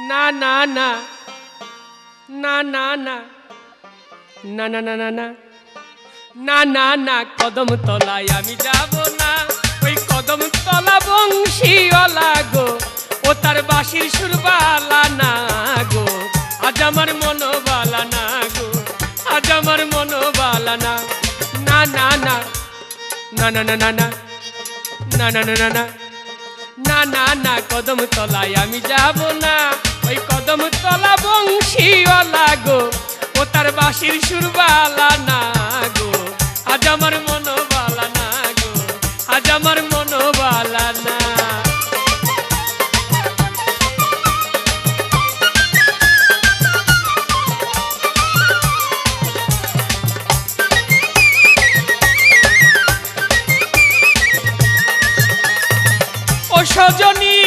না না না না না না না না না না না না না না কদম তলায় আমি যাব না। ওই কদম তলা বংশীওয়ালা গো, ও তার বাঁশির সুর বালা না গো। আজ আমার মন বালা না গো, আজ আমার মন বালা না। না না না না না না না না না না না না না না না না কদম তলায় আমি যাব না। ওই কদম তলা বংশীওয়ালা গো, ও তার বাঁশির সুর বালা না গো। আজ আমার মন বালা না গো, আজ আমার মন বালা না। ও সজনী